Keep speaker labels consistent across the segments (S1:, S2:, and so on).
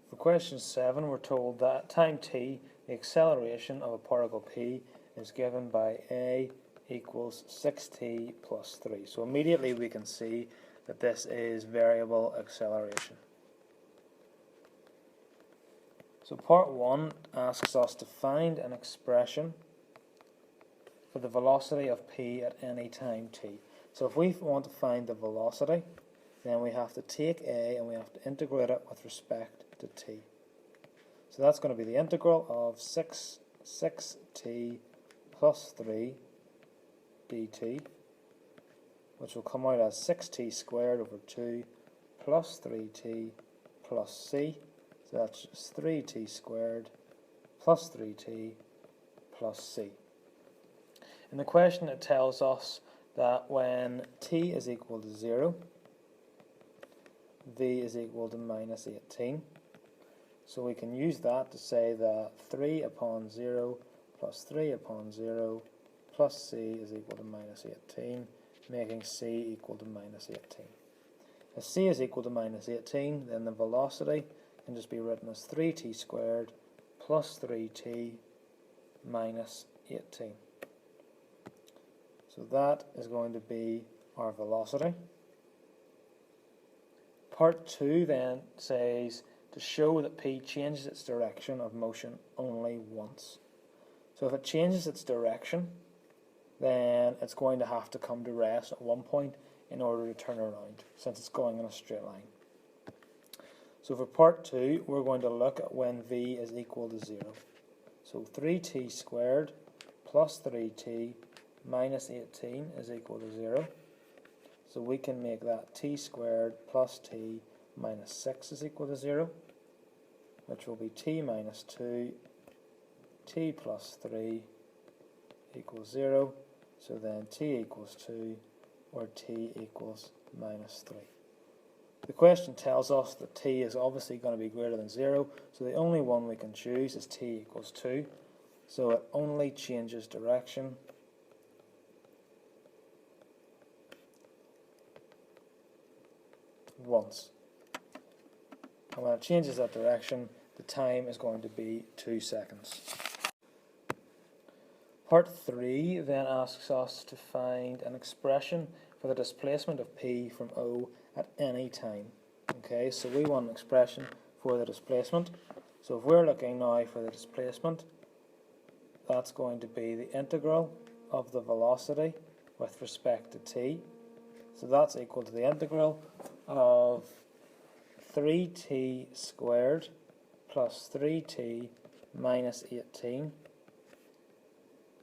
S1: For question 7, we're told that at time t, the acceleration of a particle p is given by a equals 6t plus 3. So immediately we can see that this is variable acceleration. So part 1 asks us to find an expression for the velocity of p at any time t. So if we want to find the velocity, then we have to take a and we have to integrate it with respect to t. So that's going to be the integral of 6t plus 3 dt, which will come out as 6t squared over 2 plus 3t plus c. So that's just 3t squared plus 3t plus c. In the question it tells us that when t is equal to 0, v is equal to minus 18. So we can use that to say that 3 upon 0 plus 3 upon 0 plus c is equal to minus 18, making c equal to minus 18. If c is equal to minus 18, then the velocity can just be written as 3t squared plus 3t minus 18. So that is going to be our velocity. Part 2 then says to show that p changes its direction of motion only once. So if it changes its direction, then it's going to have to come to rest at one point in order to turn around, since it's going in a straight line. So for part 2, we're going to look at when v is equal to 0. So 3t squared plus 3t minus 18 is equal to 0. So we can make that t squared plus t minus 6 is equal to 0, which will be t minus 2, t plus 3 equals 0. So then t equals 2, or t equals minus 3. The question tells us that t is obviously going to be greater than 0, so the only one we can choose is t equals 2. So it only changes direction once. And when it changes that direction, the time is going to be 2 seconds. Part 3 then asks us to find an expression for the displacement of p from O at any time. Okay, so we want an expression for the displacement. So if we're looking now for the displacement, that's going to be the integral of the velocity with respect to t. So that's equal to the integral of 3t squared plus 3t minus 18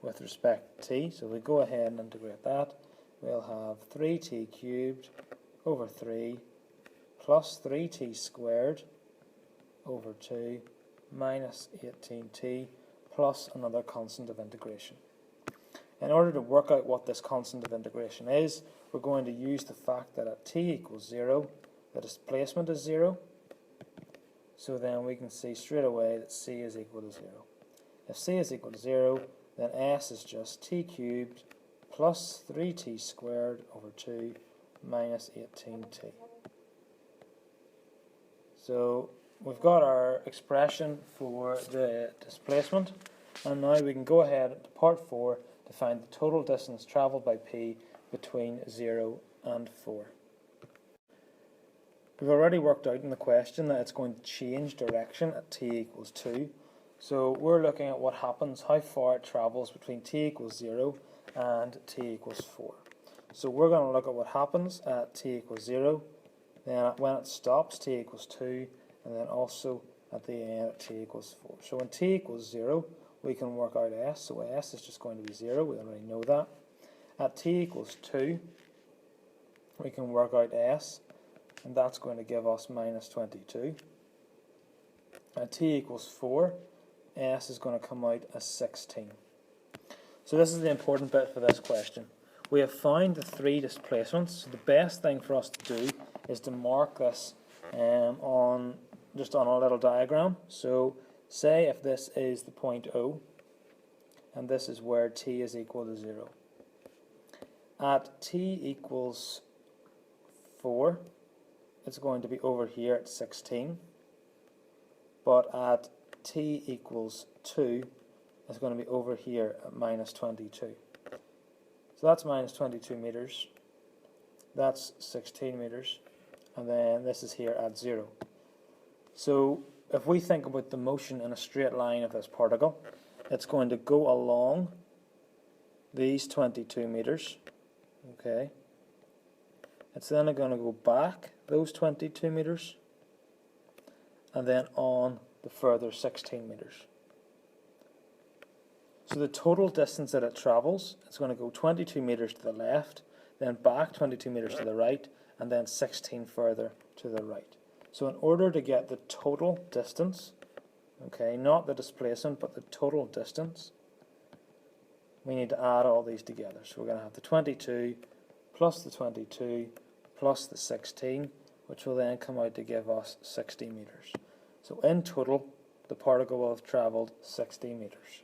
S1: with respect to t. So we go ahead and integrate that. We'll have 3t cubed over 3 plus 3t squared over 2 minus 18t plus another constant of integration. In order to work out what this constant of integration is, we're going to use the fact that at t equals 0, the displacement is 0. So then we can see straight away that c is equal to 0. If c is equal to 0, then s is just t cubed plus 3t squared over 2 minus 18t. So we've got our expression for the displacement, and now we can go ahead to part 4 to find the total distance travelled by p between 0 and 4. We've already worked out in the question that it's going to change direction at t equals 2. So we're looking at what happens, how far it travels between t equals 0 and t equals 4. So we're going to look at what happens at t equals 0, then when it stops t equals 2, and then also at the end at t equals 4. So when t equals 0, we can work out s, so s is just going to be 0, we already know that. At t equals 2, we can work out s, and that's going to give us minus 22. At t equals 4, s is going to come out as 16. So this is the important bit for this question. We have found the 3 displacements, so the best thing for us to do is to mark this on a little diagram. So say if this is the point O, and this is where t is equal to 0. At t equals 4, it's going to be over here at 16. but at t equals 2, it's going to be over here at minus 22. So that's minus 22 meters, that's 16 meters, and then this is here at 0. So if we think about the motion in a straight line of this particle, it's going to go along these 22 meters, okay? It's then going to go back those 22 meters, and then on the further 16 meters. So the total distance that it travels, it's going to go 22 meters to the left, then back 22 meters to the right, and then 16 further to the right. So in order to get the total distance, okay, not the displacement, but the total distance, we need to add all these together. So we're going to have the 22 plus the 22 plus the 16, which will then come out to give us 60 meters. So in total, the particle will have travelled 60 meters.